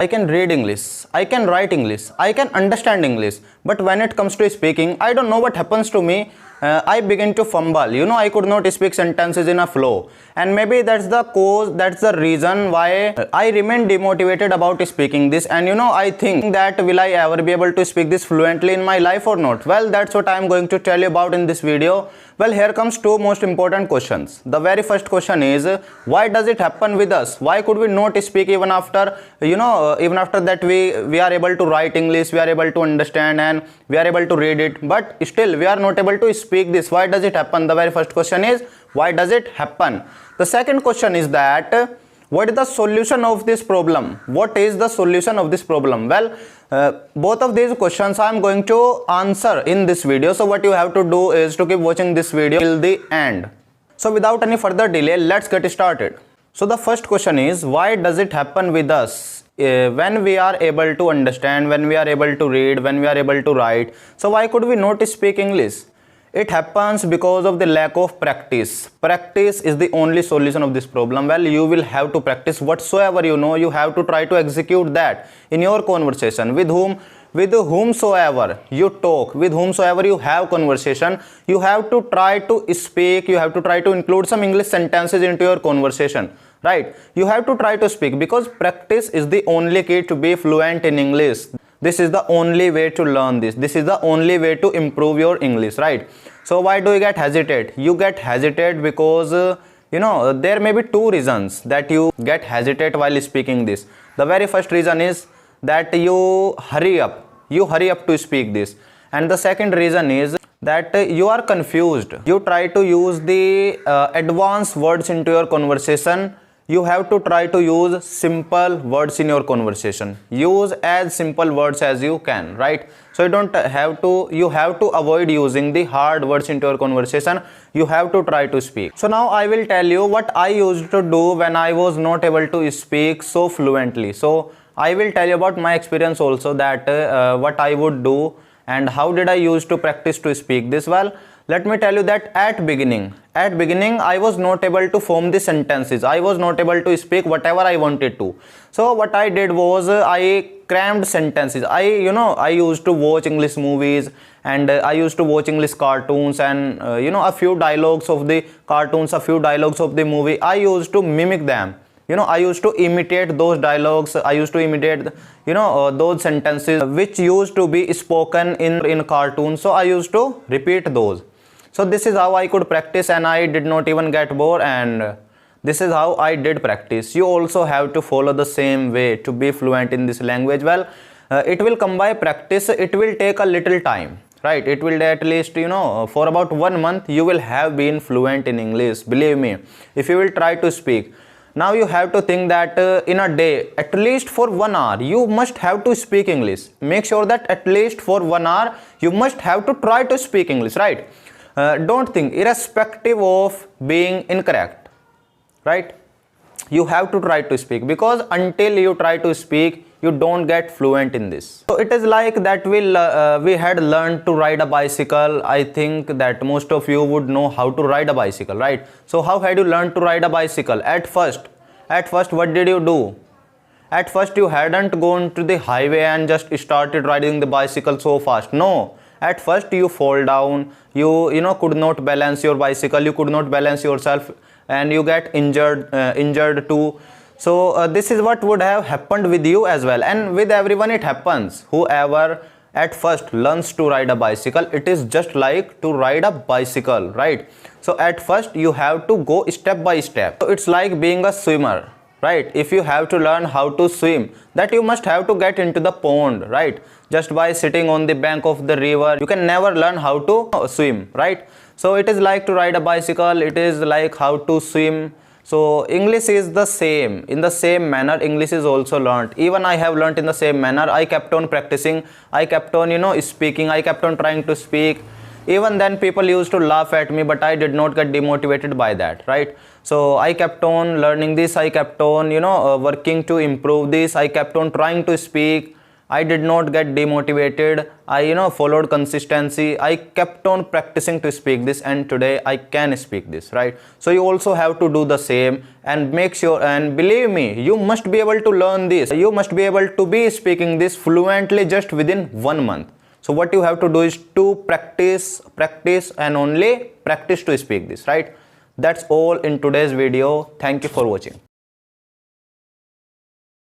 I can read English, I can write English, I can understand English, but when it comes to speaking, I don't know what happens to me. I begin to fumble. I could not speak sentences in a flow, and maybe that's the cause, that's the reason why I remain demotivated about speaking this. And I think that will I ever be able to speak this fluently in my life or not? Well, that's what I'm going to tell you about in this video. Well, here comes two most important questions. The very first question is, why does it happen with us? Why could we not speak even after even after that we are able to write English, we are able to understand, and we are able to read it, but still we are not able to speak this? Why does it happen? The very first question is, why does it happen? The second question is that, what is the solution of this problem? What is the solution of this problem? Well, both of these questions I am going to answer in this video. So what you have to do is to keep watching this video till the end. So without any further delay, let's get started. So the first question is, why does it happen with us when we are able to understand, when we are able to read, when we are able to write? So why could we not speak English? It happens because of the lack of practice. Practice is the only solution of this problem. Well, you will have to practice whatsoever you know. You have to try to execute that in your conversation with whomsoever you talk, with whomsoever you have conversation. You have to try to speak. You have to try to include some English sentences into your conversation, right? You have to try to speak, because practice is the only key to be fluent in English. This is the only way to learn this. This is the only way to improve your English, right? So why do you get hesitate? You get hesitate because there may be two reasons that you get hesitate while speaking this. The very first reason is that you hurry up to speak this, and the second reason is that you are confused. You try to use the advanced words into your conversation. You have to try to use simple words in your conversation. Use as simple words as you can, right? So you have to avoid using the hard words into your conversation. You have to try to speak. So now I will tell you what I used to do when I was not able to speak so fluently. So I will tell you about my experience also, that what I would do and how did I use to practice to speak this. Well, let me tell you that at beginning I was not able to form the sentences. I was not able to speak whatever I wanted to. So what I did was I crammed sentences. I used to watch English movies, and I used to watch English cartoons, and a few dialogues of the cartoons, a few dialogues of the movie, I used to mimic them. I used to imitate those dialogues. I used to imitate those sentences which used to be spoken in cartoons. So I used to repeat those. So this is how I could practice, and I did not even get bored, and this is how I did practice. You also have to follow the same way to be fluent in this language. Well, it will come by practice. It will take a little time, right? It will at least for about 1 month you will have been fluent in English. Believe me, if you will try to speak. Now you have to think that in a day, at least for 1 hour, you must have to speak English. Make sure that at least for 1 hour, you must have to try to speak English, right? Don't think, irrespective of being incorrect, right? You have to try to speak, because until you try to speak, you don't get fluent in this. So it is like that we had learned to ride a bicycle. I think that most of you would know how to ride a bicycle, right? So how had you learned to ride a bicycle? At first what did you do? At first you hadn't gone to the highway and just started riding the bicycle so fast. No, at first you fall down, you could not balance your bicycle, you could not balance yourself, and you get injured too. So this is what would have happened with you as well, and with everyone it happens. Whoever at first learns to ride a bicycle, it is just like to ride a bicycle, right? So at first you have to go step by step. So it's like being a swimmer, right? If you have to learn how to swim, that you must have to get into the pond, right? Just by sitting on the bank of the river, you can never learn how to swim, right? So it is like to ride a bicycle, it is like how to swim. So English is the same. In the same manner, English is also learnt. Even I have learnt in the same manner. I kept on practicing. I kept on, speaking. I kept on trying to speak. Even then, people used to laugh at me, but I did not get demotivated by that, right? So I kept on learning this. I kept on, working to improve this. I kept on trying to speak. I did not get demotivated. I followed consistency. I kept on practicing to speak this, and today I can speak this, right? So you also have to do the same, and make sure, and believe me, you must be able to learn this. You must be able to be speaking this fluently just within 1 month. So what you have to do is to practice and only practice to speak this, right? That's all in today's video. Thank you for watching.